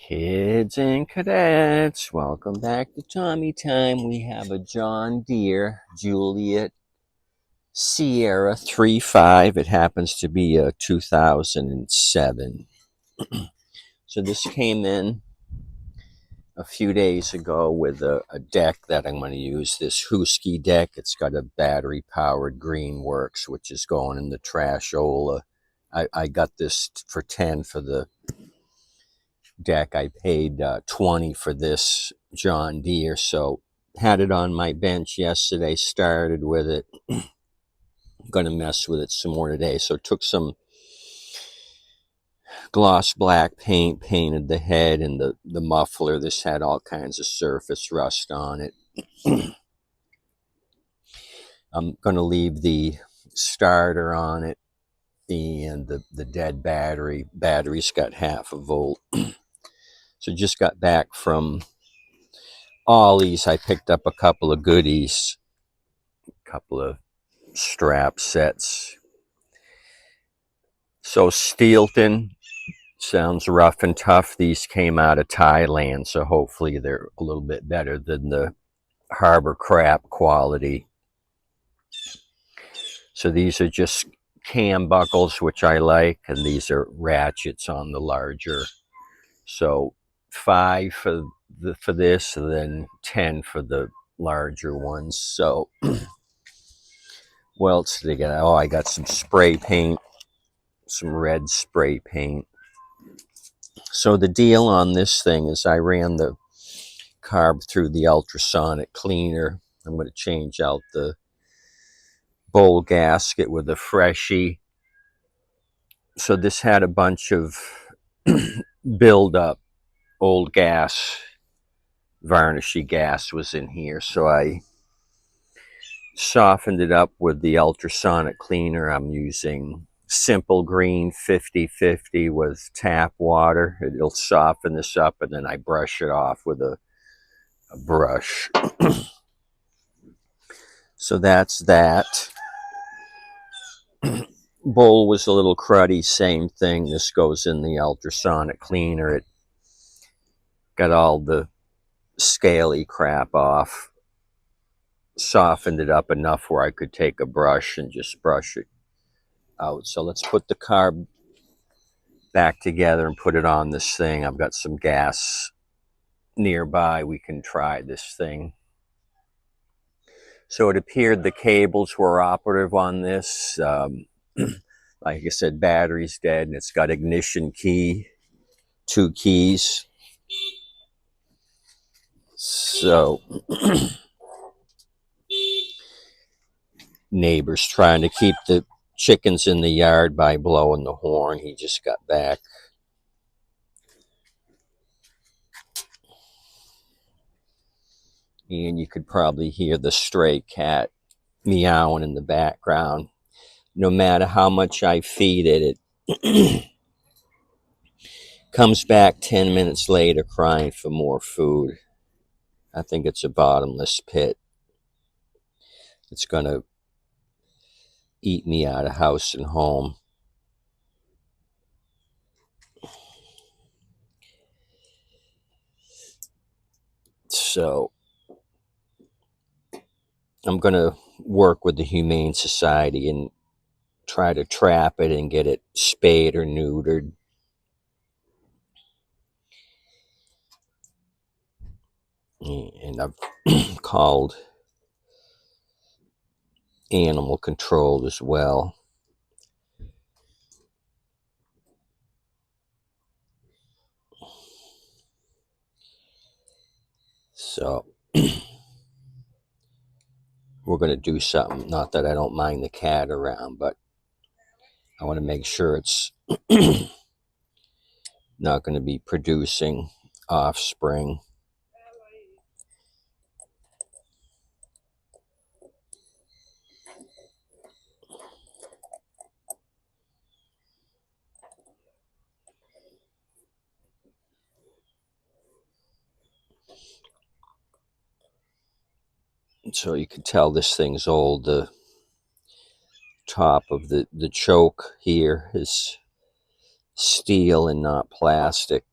Kids and cadets, welcome back to Tommy Time. We have a John Deere Juliet Sierra 35. It happens to be a 2007. So this came in a few days ago with a deck that I'm going to use, this Husky deck. It's got a battery-powered Greenworks, which is going in the trashola. I got this for 10 for the deck. I paid 20 for this John Deere, so had it on my bench yesterday, started with it. Going to mess with it some more today. So took some gloss black paint, painted the head and the muffler. This had all kinds of surface rust on it. I'm going to leave the starter on it and the dead battery. Battery's got 0.5 volt. So just got back from Ollie's. I picked up a couple of goodies, a couple of strap sets. So Steelton sounds rough and tough. These came out of Thailand, so hopefully they're a little bit better than the Harbor Crap quality. So these are just cam buckles, which I like, and these are ratchets on the larger. So 5 for this, and then 10 for the larger ones. So what else did I get? Oh, I got some spray paint, some red spray paint. So the deal on this thing is I ran the carb through the ultrasonic cleaner. I'm going to change out the bowl gasket with a freshie. So this had a bunch of buildup. Old gas, varnishy gas was in here. So I softened it up with the ultrasonic cleaner. I'm using Simple Green 50/50 with tap water. It'll soften this up, and then I brush it off with a brush. So that's that. Bowl was a little cruddy, same thing. This goes in the ultrasonic cleaner. It got all the scaly crap off. Softened it up enough where I could take a brush and just brush it out. So let's put the carb back together and put it on this thing. I've got some gas nearby. We can try this thing. So it appeared the cables were operative on this. Like I said, battery's dead, and it's got ignition key, 2 keys. So neighbor's trying to keep the chickens in the yard by blowing the horn. He just got back. And you could probably hear the stray cat meowing in the background. No matter how much I feed it, it comes back 10 minutes later crying for more food. I think it's a bottomless pit. It's going to eat me out of house and home. So I'm going to work with the Humane Society and try to trap it and get it spayed or neutered. And I've called animal control as well. So we're going to do something. Not that I don't mind the cat around, but I want to make sure it's not going to be producing offspring. So you can tell this thing's old. The top of the choke here is steel and not plastic.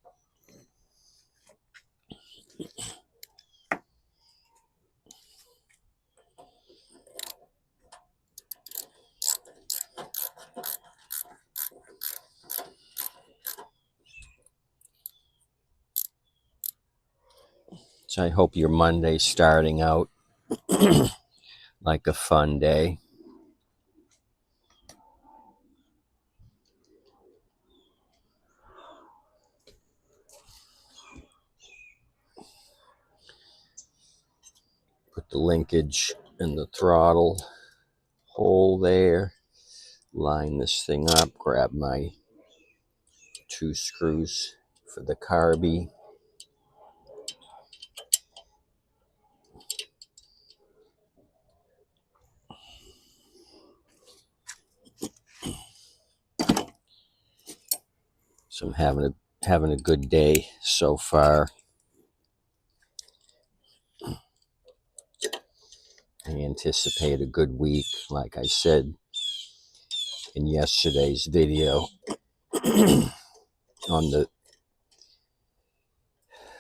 So I hope your Monday's starting out like a fun day. Put the linkage in the throttle hole there. Line this thing up. Grab my 2 screws for the carby. So I'm having a good day so far. I anticipate a good week, like I said in yesterday's video on the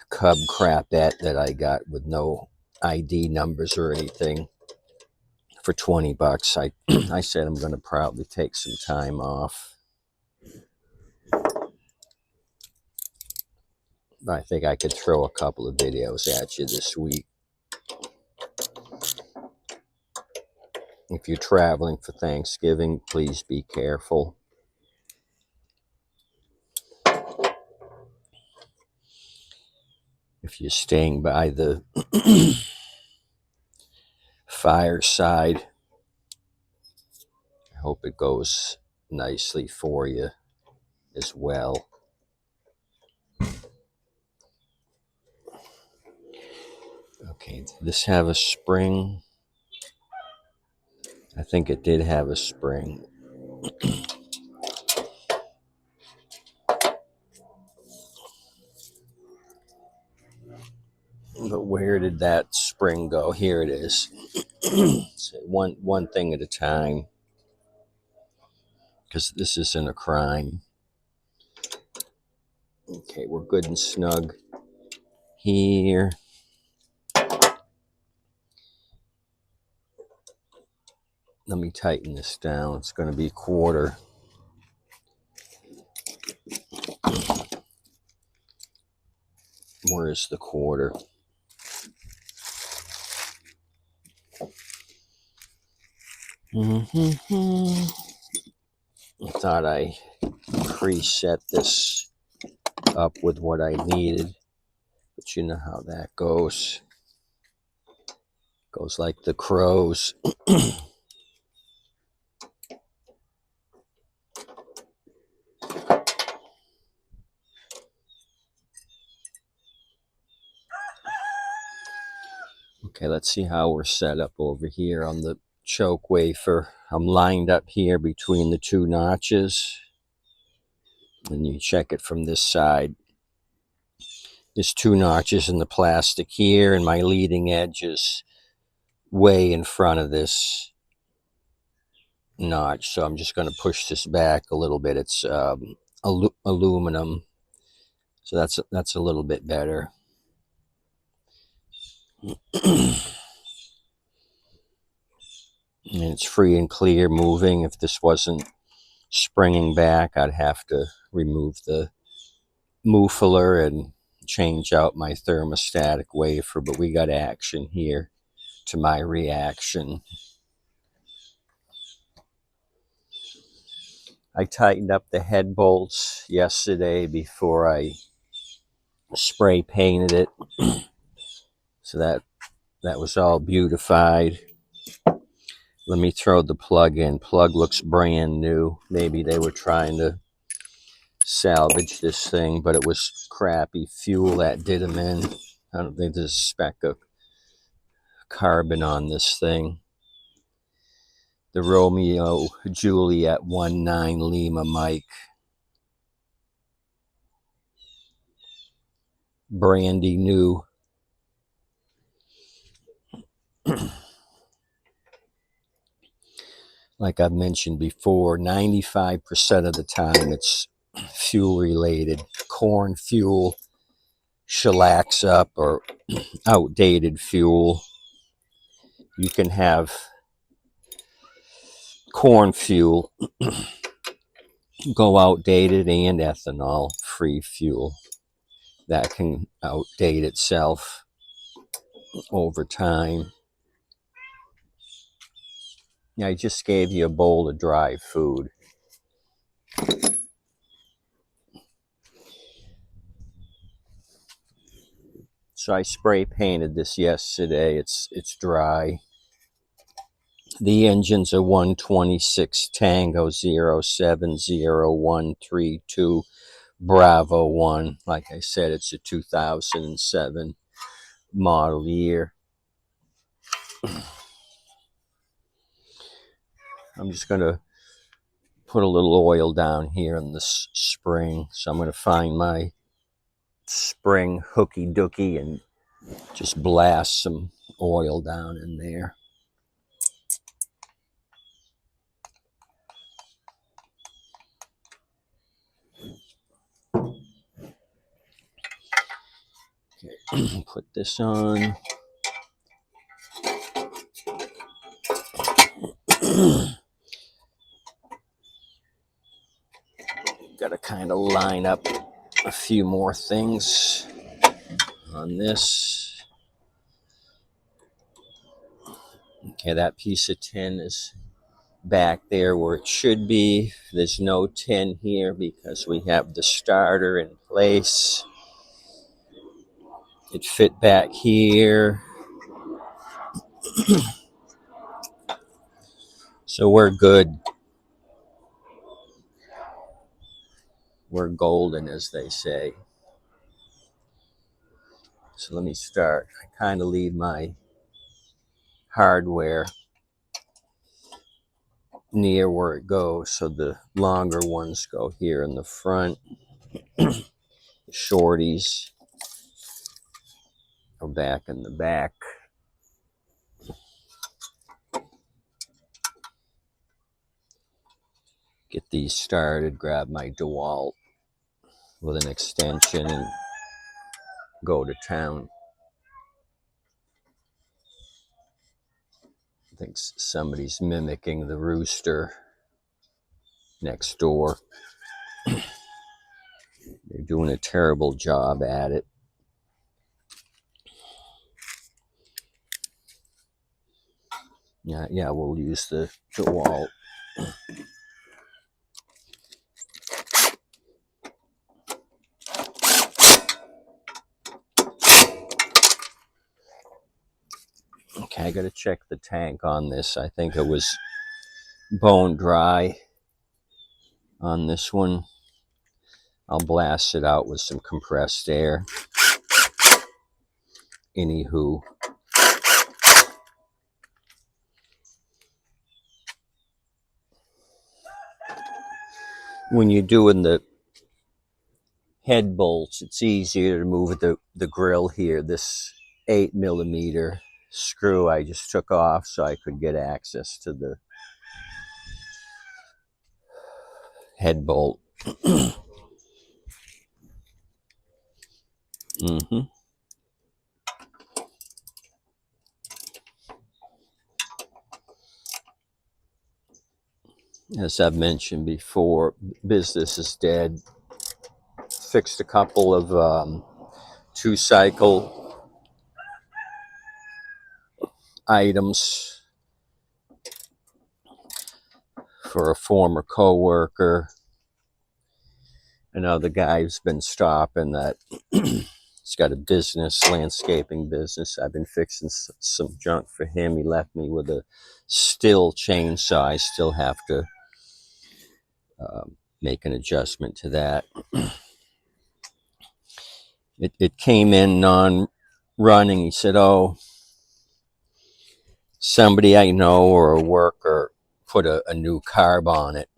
cub crapette that I got with no ID numbers or anything for 20 bucks. I said I'm going to probably take some time off. I think I could throw a couple of videos at you this week. If you're traveling for Thanksgiving, please be careful. If you're staying by the fireside, I hope it goes nicely for you as well. Okay, did this have a spring? I think it did have a spring. But where did that spring go? Here it is. So one thing at a time, because this isn't a crime. Okay, we're good and snug here. Let me tighten this down. It's going to be a quarter. Where's the quarter? I thought I preset this up with what I needed, but you know how that goes. Goes like the crows. Okay, let's see how we're set up over here on the choke wafer. I'm lined up here between the 2 notches, and you check it from this side. There's 2 notches in the plastic here, and my leading edge is way in front of this notch, so I'm just going to push this back a little bit. It's aluminum, so that's a little bit better. And it's free and clear moving. If this wasn't springing back, I'd have to remove the muffler and change out my thermostatic wafer, but we got action here to my reaction. I tightened up the head bolts yesterday before I spray painted it, so that was all beautified. Let me throw the plug in. Plug looks brand new. Maybe they were trying to salvage this thing, but it was crappy fuel that did them in. I don't think there's a speck of carbon on this thing. The Romeo Juliet 19 Lima Mike. Brandy new. Like I've mentioned before, 95% of the time it's fuel related. Corn fuel, shellacks up or outdated fuel. You can have corn fuel go outdated and ethanol free fuel that can outdate itself over time. I just gave you a bowl of dry food. So I spray painted this yesterday. It's dry. The engine's a 126 Tango 070132 Bravo 1. Like I said, it's a 2007 model year. I'm just going to put a little oil down here in the spring. So I'm going to find my spring hooky dooky and just blast some oil down in there. Okay, put this on. Got to kind of line up a few more things on this. Okay, that piece of tin is back there where it should be. There's no tin here because we have the starter in place. It fit back here. So we're good. We're golden, as they say. So let me start. I kind of leave my hardware near where it goes, so the longer ones go here in the front. Shorties are back in the back. Get these started, grab my DeWalt with an extension and go to town. I think somebody's mimicking the rooster next door. They're doing a terrible job at it. Yeah, we'll use the DeWalt. Okay, I gotta check the tank on this. I think it was bone dry on this one. I'll blast it out with some compressed air. Anywho. When you're doing the head bolts, it's easier to move the grill here. This 8mm screw I just took off so I could get access to the head bolt. As I've mentioned before, business is dead. Fixed a couple of 2-cycle items for a former co-worker. I know the guy's been stopping that. He's got a business, landscaping business. I've been fixing some junk for him. He left me with a Stihl chainsaw. I still have to make an adjustment to that. It came in non-running. He said, oh, somebody I know or a worker put a new carb on it.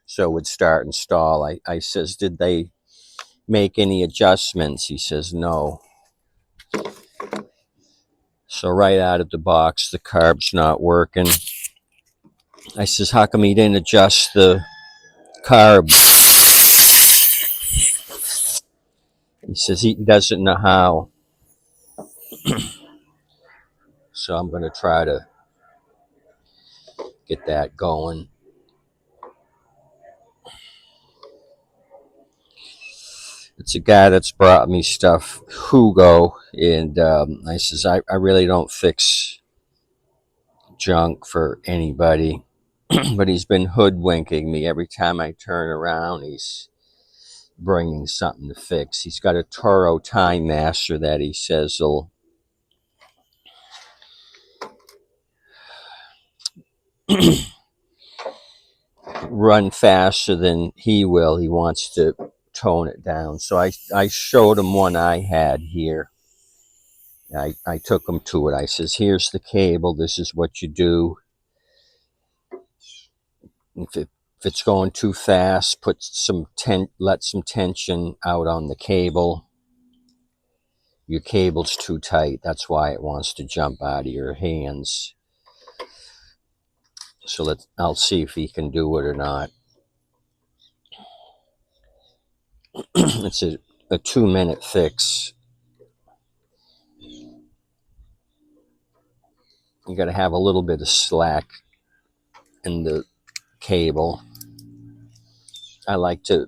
So it would start and stall. I says, did they make any adjustments? He says, no. So right out of the box, the carb's not working. I says, how come he didn't adjust the carb? He says he doesn't know how. So I'm going to try to get that going. It's a guy that's brought me stuff, Hugo, and I says, I really don't fix junk for anybody, but he's been hoodwinking me. Every time I turn around, he's bringing something to fix. He's got a Toro Time Master that he says will run faster than he will. He wants to tone it down. So I showed him one I had here. I took him to it. I says, here's the cable. This is what you do. If it's going too fast, let some tension out on the cable. Your cable's too tight. That's why it wants to jump out of your hands. So I'll see if he can do it or not. It's a 2-minute fix. You got to have a little bit of slack in the cable. I like to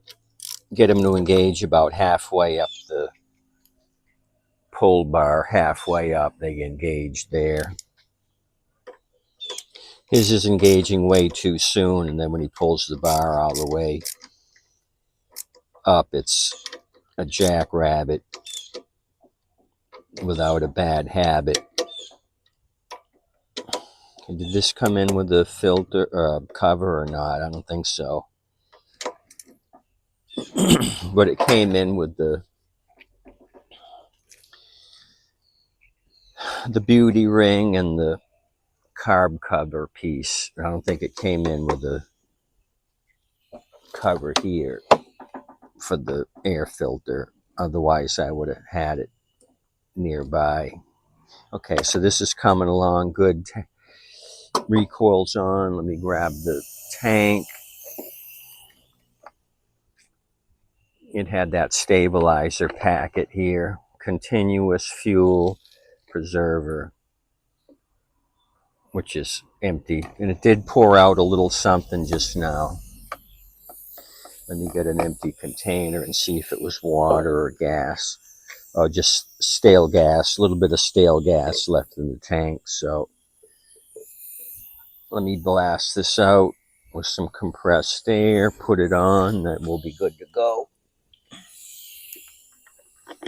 get him to engage about halfway up the pull bar, halfway up. They engage there. His is engaging way too soon, and then when he pulls the bar all the way up, it's a jackrabbit without a bad habit. Did this come in with a filter cover or not? I don't think so. But it came in with the beauty ring and the carb cover piece. I don't think it came in with a cover here for the air filter. Otherwise, I would have had it nearby. Okay, so this is coming along good. Recoil's on. Let me grab the tank. It had that stabilizer packet here. Continuous fuel preserver, which is empty. And it did pour out a little something just now. Let me get an empty container and see if it was water or gas. Oh, just stale gas, a little bit of stale gas left in the tank. So let me blast this out with some compressed air, put it on, that will be good to go.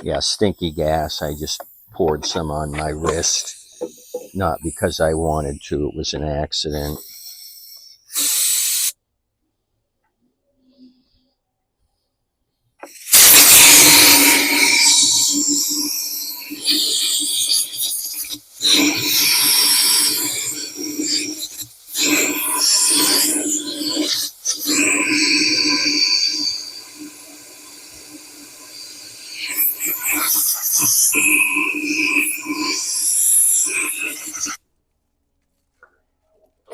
Yeah, stinky gas. I just poured some on my wrist, not because I wanted to, it was an accident.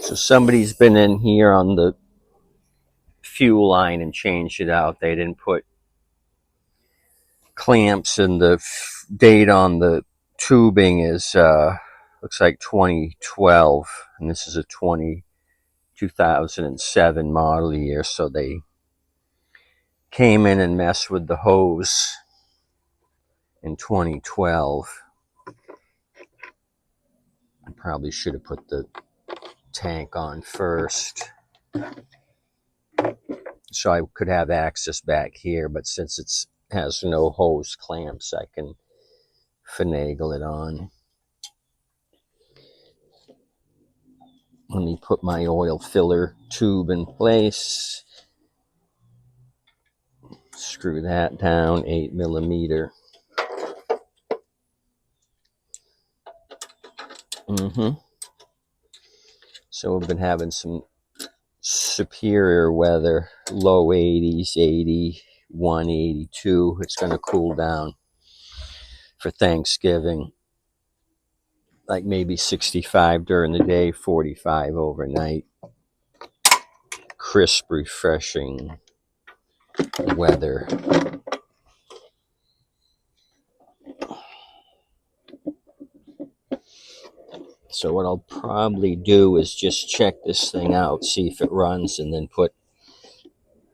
So somebody's been in here on the fuel line and changed it out. They didn't put clamps, and the date on the tubing is looks like 2012, and this is a 2007 model year. So they came in and messed with the hose in 2012. I probably should have put the tank on first so I could have access back here, but since it has no hose clamps, I can finagle it on. Let me put my oil filler tube in place. Screw that down, 8mm. So we've been having some superior weather, low 80s, 81, 82. It's going to cool down for Thanksgiving, like maybe 65 during the day, 45 overnight. Crisp, refreshing weather. So what I'll probably do is just check this thing out, see if it runs, and then put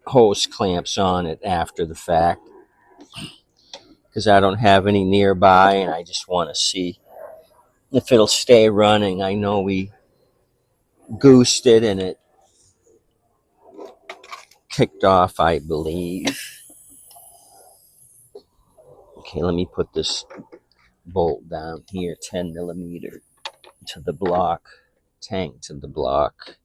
hose clamps on it after the fact, because I don't have any nearby and I just want to see if it'll stay running. I know we goosed it and it kicked off, I believe. Okay, let me put this bolt down here, 10 millimeter to the block, tank to the block.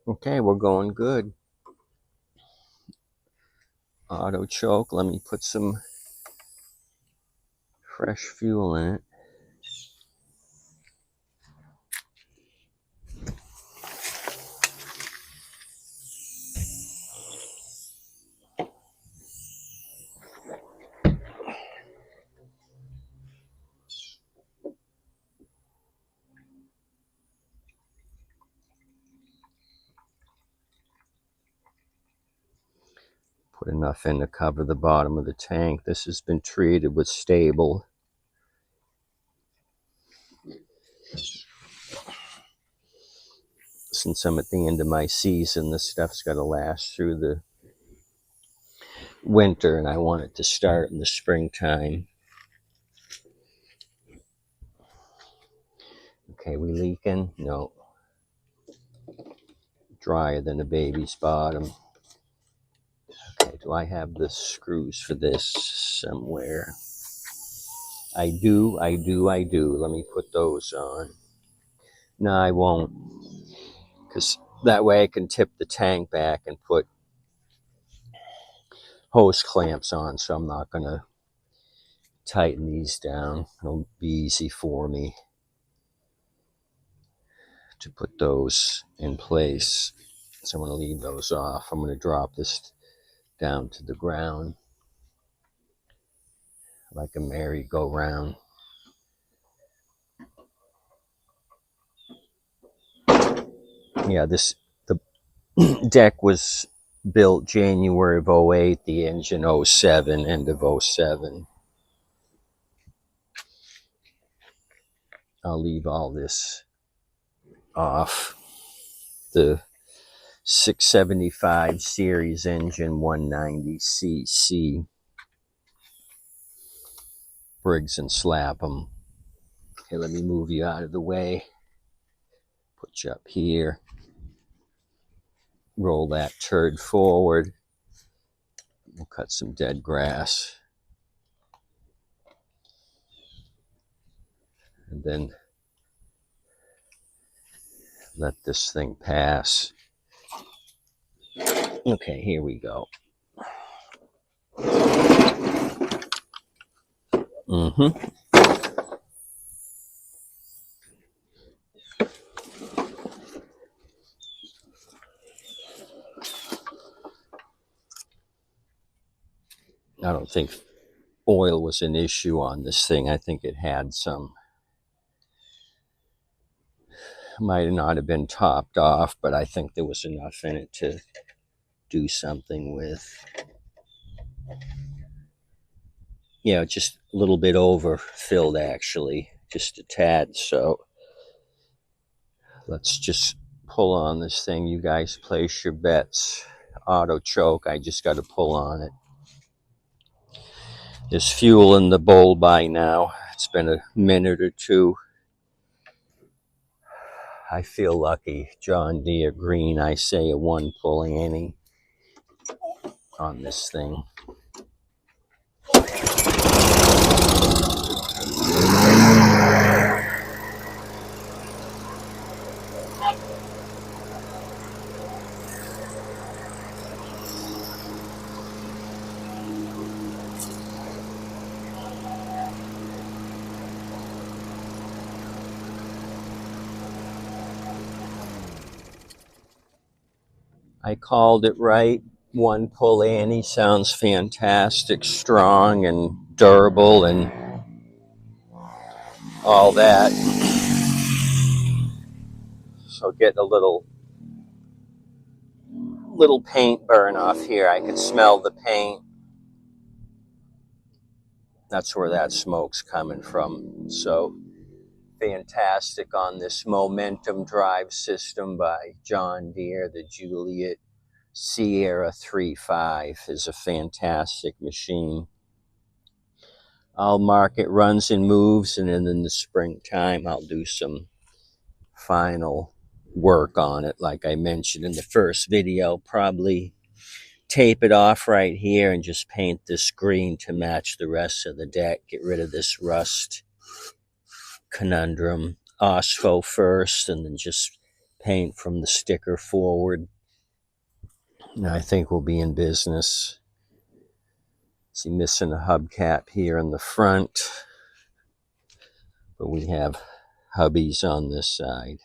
Okay, we're going good. Auto choke, let me put some fresh fuel in it. Put enough in to cover the bottom of the tank. This has been treated with stable. Since I'm at the end of my season, this stuff's got to last through the winter, and I want it to start in the springtime. Okay, we leaking? No. Drier than a baby's bottom. Okay, do I have the screws for this somewhere? I do. Let me put those on. No, I won't, because that way I can tip the tank back and put hose clamps on, so I'm not going to tighten these down. It'll be easy for me to put those in place. So I'm going to leave those off. I'm going to drop this down to the ground like a merry-go-round. Yeah, the deck was built January of 08, the engine 07, end of 07. I'll leave all this off. The 675 series engine, 190cc. Briggs and Slapham. Okay, let me move you out of the way. Put you up here. Roll that turd forward. We'll cut some dead grass. And then let this thing pass. Okay, here we go. I don't think oil was an issue on this thing. I think it had some. Might not have been topped off, but I think there was enough in it to do something with. Yeah, just a little bit overfilled, actually, just a tad. So let's just pull on this thing. You guys place your bets. Auto choke, I just got to pull on it. There's fuel in the bowl by now. It's been a minute or two. I feel lucky. John Deere green, I say a 1 pull Annie on this thing. I called it right. 1 pull Annie sounds fantastic, strong and durable and all that. So getting a little paint burn off here. I can smell the paint. That's where that smoke's coming from. So fantastic on this Momentum drive system by John Deere. The Juliet JS35 is a fantastic machine. I'll mark it runs and moves, and then in the springtime I'll do some final work on it. Like I mentioned in the first video, probably tape it off right here and just paint this green to match the rest of the deck. Get rid of this rust conundrum. Ospo first, and then just paint from the sticker forward. And I think we'll be in business. See, missing a hubcap here in the front, but we have hubbies on this side.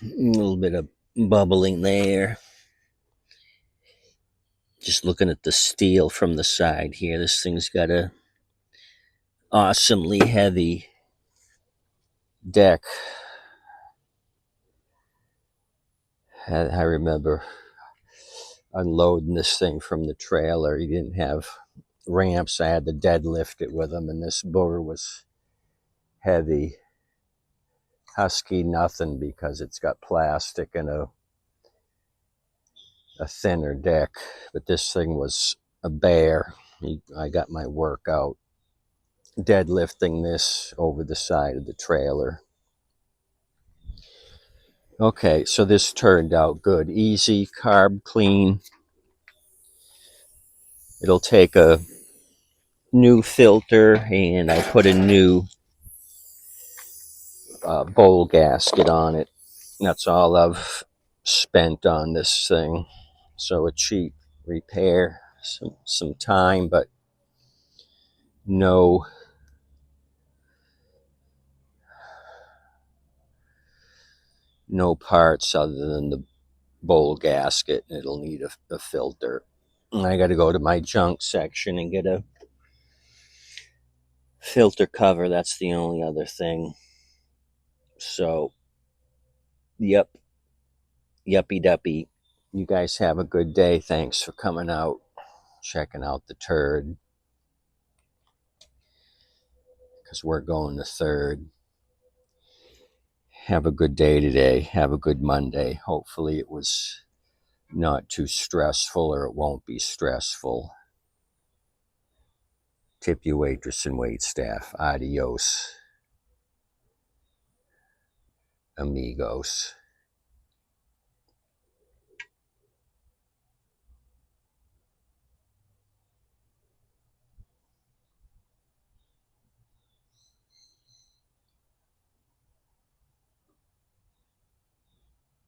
A little bit of bubbling there. Just looking at the steel from the side here. This thing's got a awesomely heavy deck. I remember unloading this thing from the trailer. You didn't have ramps. I had to deadlift it with them, and this booger was heavy. Husky nothing, because it's got plastic and a thinner deck, but this thing was a bear. I got my workout deadlifting this over the side of the trailer. Okay, so this turned out good. Easy, carb clean. It'll take a new filter, and I put a new bowl gasket on it. That's all I've spent on this thing. So a cheap repair, some time, but no parts other than the bowl gasket. It'll need a filter. And I got to go to my junk section and get a filter cover. That's the only other thing. So, yuppy duppy. You guys have a good day. Thanks for coming out, checking out the turd, because we're going to third. Have a good day today. Have a good Monday. Hopefully it was not too stressful, or it won't be stressful. Tip your waitress and waitstaff. Adios, amigos.